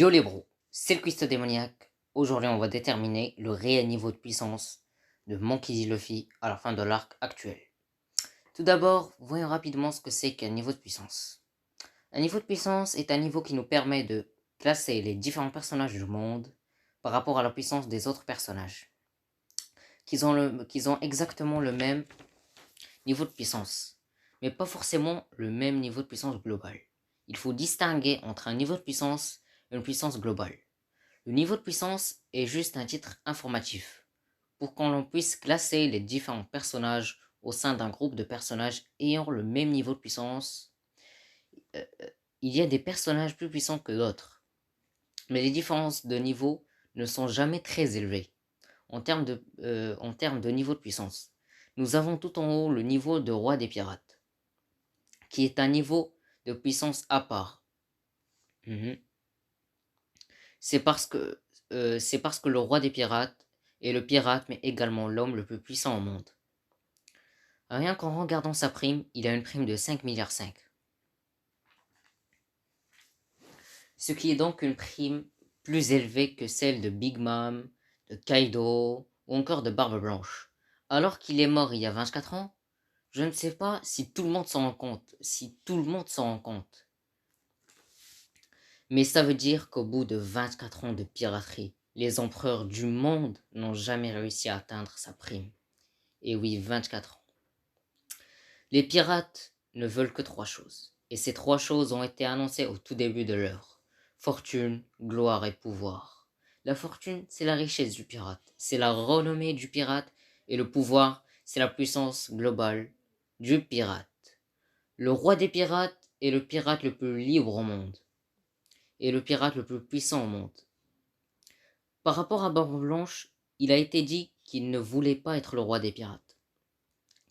Yo les bros, c'est le cuistot démoniaque. Aujourd'hui, on va déterminer le réel niveau de puissance de Monkey D. Luffy à la fin de l'arc actuel. Tout d'abord, voyons rapidement ce que c'est qu'un niveau de puissance. Un niveau de puissance est un niveau qui nous permet de classer les différents personnages du monde par rapport à la puissance des autres personnages. Qu'ils ont exactement le même niveau de puissance, mais pas forcément le même niveau de puissance global. Il faut distinguer entre un niveau de puissance et une puissance globale. Le niveau de puissance est juste un titre informatif pour qu'on l'on puisse classer les différents personnages au sein d'un groupe de personnages ayant le même niveau de puissance. Il y a des personnages plus puissants que d'autres, mais les différences de niveau ne sont jamais très élevées en termes de niveau de puissance. Nous avons tout en haut le niveau de roi des pirates, qui est un niveau de puissance à part. C'est parce que le roi des pirates est le pirate, mais également l'homme le plus puissant au monde. Rien qu'en regardant sa prime, il a une prime de 5 milliards 5. Ce qui est donc une prime plus élevée que celle de Big Mom, de Kaido ou encore de Barbe Blanche. Alors qu'il est mort il y a 24 ans, je ne sais pas si tout le monde s'en rend compte. Mais ça veut dire qu'au bout de 24 ans de piraterie, les empereurs du monde n'ont jamais réussi à atteindre sa prime. Et oui, 24 ans. Les pirates ne veulent que 3 choses. Et ces 3 choses ont été annoncées au tout début de l'heure. Fortune, gloire et pouvoir. La fortune, c'est la richesse du pirate. C'est la renommée du pirate. Et le pouvoir, c'est la puissance globale du pirate. Le roi des pirates est le pirate le plus libre au monde. Et le pirate le plus puissant au monde. Par rapport à Barbe Blanche, il a été dit qu'il ne voulait pas être le roi des pirates.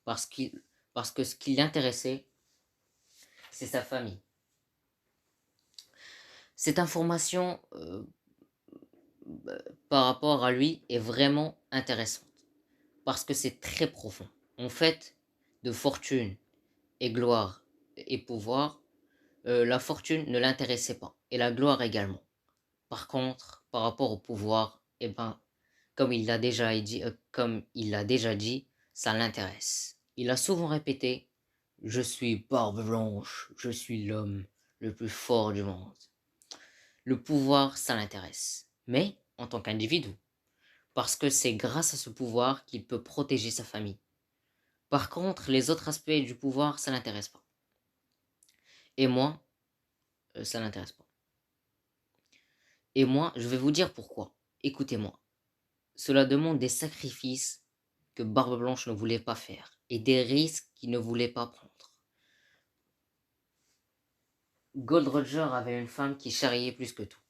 Parce que ce qui l'intéressait, c'est sa famille. Cette information par rapport à lui est vraiment intéressante. Parce que c'est très profond. En fait, de fortune et gloire et pouvoir, la fortune ne l'intéressait pas. Et la gloire également. Par contre, par rapport au pouvoir, eh ben, comme il l'a déjà dit, ça l'intéresse. Il a souvent répété: je suis Barbe Blanche, je suis l'homme le plus fort du monde. Le pouvoir, ça l'intéresse, mais en tant qu'individu, parce que c'est grâce à ce pouvoir qu'il peut protéger sa famille. Par contre, les autres aspects du pouvoir, ça l'intéresse pas. Et moi, ça l'intéresse pas. Et moi, je vais vous dire pourquoi. Écoutez-moi. Cela demande des sacrifices que Barbe Blanche ne voulait pas faire et des risques qu'il ne voulait pas prendre. Gold Roger avait une femme qui charriait plus que tout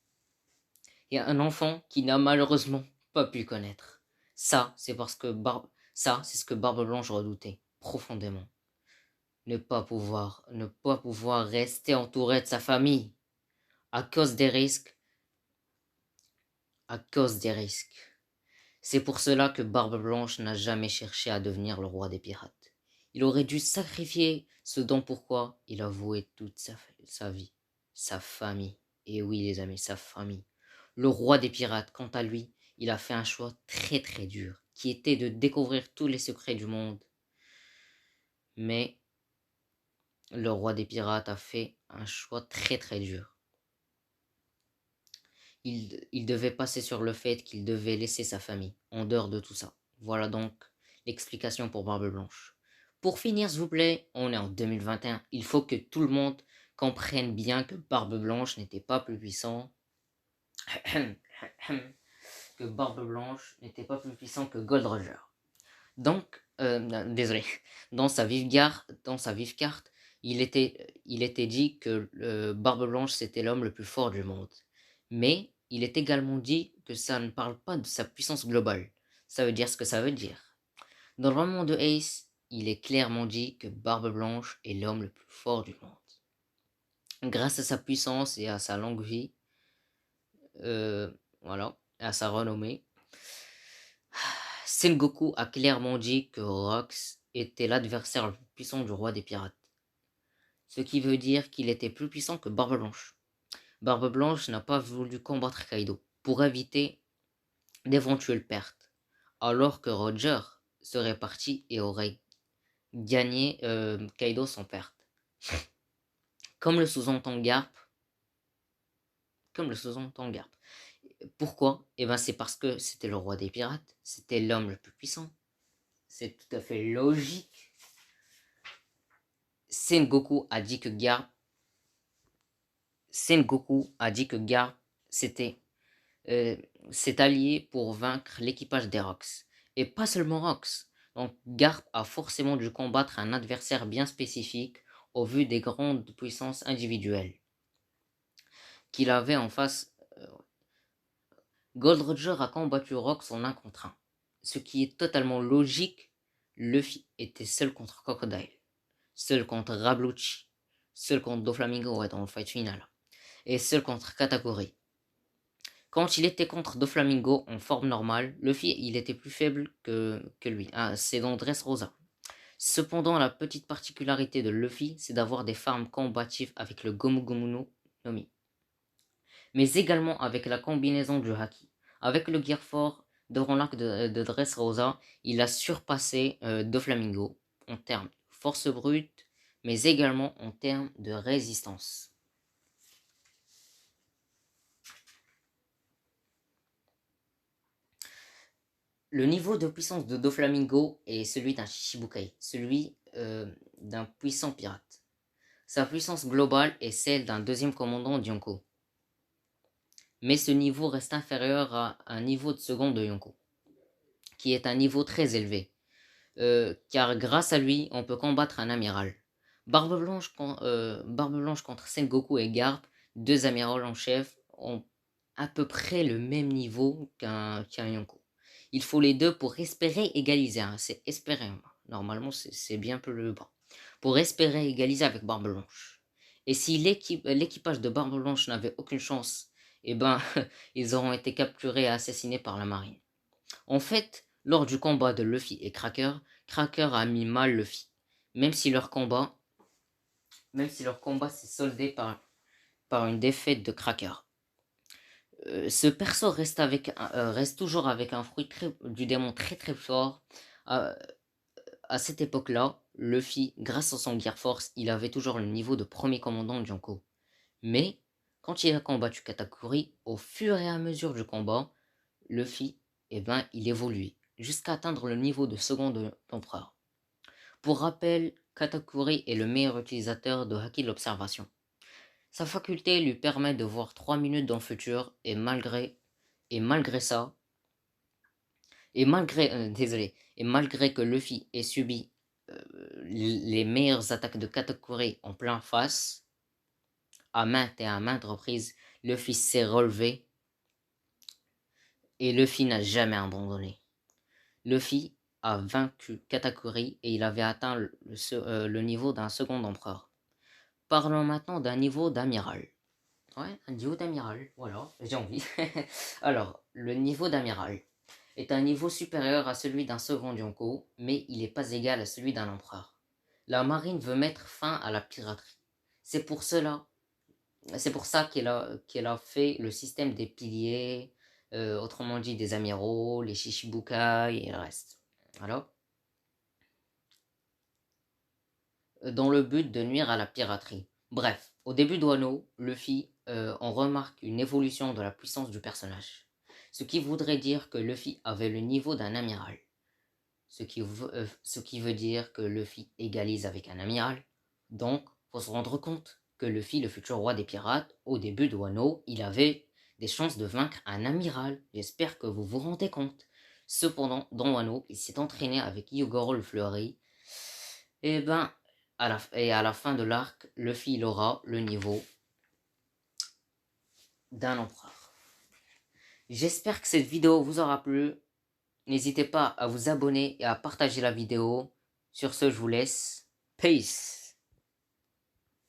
et un enfant qui n'a malheureusement pas pu connaître. Ça, c'est ce que Barbe Blanche redoutait profondément. Ne pas pouvoir rester entouré de sa famille à cause des risques. À cause des risques. C'est pour cela que Barbe Blanche n'a jamais cherché à devenir le roi des pirates. Il aurait dû sacrifier ce dont pourquoi il a voué toute sa vie, sa famille. Et oui les amis, sa famille. Le roi des pirates, quant à lui, il a fait un choix très très dur, qui était de découvrir tous les secrets du monde. Mais le roi des pirates a fait un choix très très dur. Il devait passer sur le fait qu'il devait laisser sa famille en dehors de tout ça. Voilà donc l'explication pour Barbe Blanche. Pour finir, s'il vous plaît, on est en 2021. Il faut que tout le monde comprenne bien que Barbe Blanche n'était pas plus puissant. Que Barbe Blanche n'était pas plus puissant que Gold Roger. Donc, désolé, dans sa vive carte, il était dit que Barbe Blanche c'était l'homme le plus fort du monde. Mais il est également dit que ça ne parle pas de sa puissance globale. Ça veut dire ce que ça veut dire. Dans le roman de Ace, il est clairement dit que Barbe Blanche est l'homme le plus fort du monde. Grâce à sa puissance et à sa longue vie, voilà, et à sa renommée, Sengoku a clairement dit que Rox était l'adversaire le plus puissant du roi des pirates. Ce qui veut dire qu'il était plus puissant que Barbe Blanche. Barbe Blanche n'a pas voulu combattre Kaido pour éviter d'éventuelles pertes, alors que Roger serait parti et aurait gagné Kaido sans perte. Comme le sous-entend Garp. Pourquoi? Eh ben c'est parce que c'était le roi des pirates, c'était l'homme le plus puissant. C'est tout à fait logique. Sengoku a dit que Garp s'est allié pour vaincre l'équipage des Rocks. Et pas seulement Rocks. Donc Garp a forcément dû combattre un adversaire bien spécifique au vu des grandes puissances individuelles qu'il avait en face. Gold Roger a combattu Rocks en 1 contre 1. Ce qui est totalement logique. Luffy était seul contre Crocodile, seul contre Rablucci, seul contre Doflamingo dans le fight final, et seul contre Katakuri. Quand il était contre Doflamingo en forme normale, Luffy il était plus faible que lui. C'est dans Dressrosa. Cependant, la petite particularité de Luffy, c'est d'avoir des farms combatifs avec le Gomu Gomu no Mi, mais également avec la combinaison du Haki. Avec le Gear 4 durant l'arc de Dressrosa, il a surpassé Doflamingo en termes de force brute, mais également en termes de résistance. Le niveau de puissance de Doflamingo est celui d'un Shichibukai, celui d'un puissant pirate. Sa puissance globale est celle d'un deuxième commandant de Yonko. Mais ce niveau reste inférieur à un niveau de second de Yonko, qui est un niveau très élevé, car grâce à lui, on peut combattre un amiral. Barbe Blanche contre Sengoku et Garp, 2 amirals en chef, ont à peu près le même niveau qu'un Yonko. Il faut les deux pour espérer égaliser. C'est espérer. Normalement, c'est bien plus bas. Pour espérer égaliser avec Barbe Blanche. Et si l'équipage de Barbe Blanche n'avait aucune chance, eh ben, ils auront été capturés et assassinés par la marine. En fait, lors du combat de Luffy et Cracker, Cracker a mis mal Luffy. Même si leur combat s'est soldé par une défaite de Cracker. Ce perso reste toujours avec un fruit du démon très très fort. À cette époque-là, Luffy, grâce à son Gear Force, il avait toujours le niveau de premier commandant de Yonko. Mais, quand il a combattu Katakuri, au fur et à mesure du combat, Luffy, il évoluait, jusqu'à atteindre le niveau de second d'empereur. Pour rappel, Katakuri est le meilleur utilisateur de Haki de l'observation. Sa faculté lui permet de voir 3 minutes dans le futur et malgré que Luffy ait subi les meilleures attaques de Katakuri en plein face, à maintes reprises, Luffy s'est relevé et Luffy n'a jamais abandonné. Luffy a vaincu Katakuri et il avait atteint le niveau d'un second empereur. Parlons maintenant d'un niveau d'amiral. Ouais, un niveau d'amiral, voilà, j'ai envie. Alors, le niveau d'amiral est un niveau supérieur à celui d'un second Yonko, mais il n'est pas égal à celui d'un empereur. La marine veut mettre fin à la piraterie. C'est pour ça qu'elle a fait le système des piliers, autrement dit des amiraux, les Shichibukai et le reste. Alors, dans le but de nuire à la piraterie. Bref, au début de Wano, Luffy, on remarque une évolution de la puissance du personnage. Ce qui voudrait dire que Luffy avait le niveau d'un amiral. Ce qui veut dire que Luffy égalise avec un amiral. Donc, faut se rendre compte que Luffy, le futur roi des pirates, au début de Wano, il avait des chances de vaincre un amiral. J'espère que vous vous rendez compte. Cependant, dans Wano, il s'est entraîné avec Hyogoro le Fleuri. Et à la fin de l'arc, Luffy il aura le niveau d'un empereur. J'espère que cette vidéo vous aura plu. N'hésitez pas à vous abonner et à partager la vidéo. Sur ce, je vous laisse. Peace.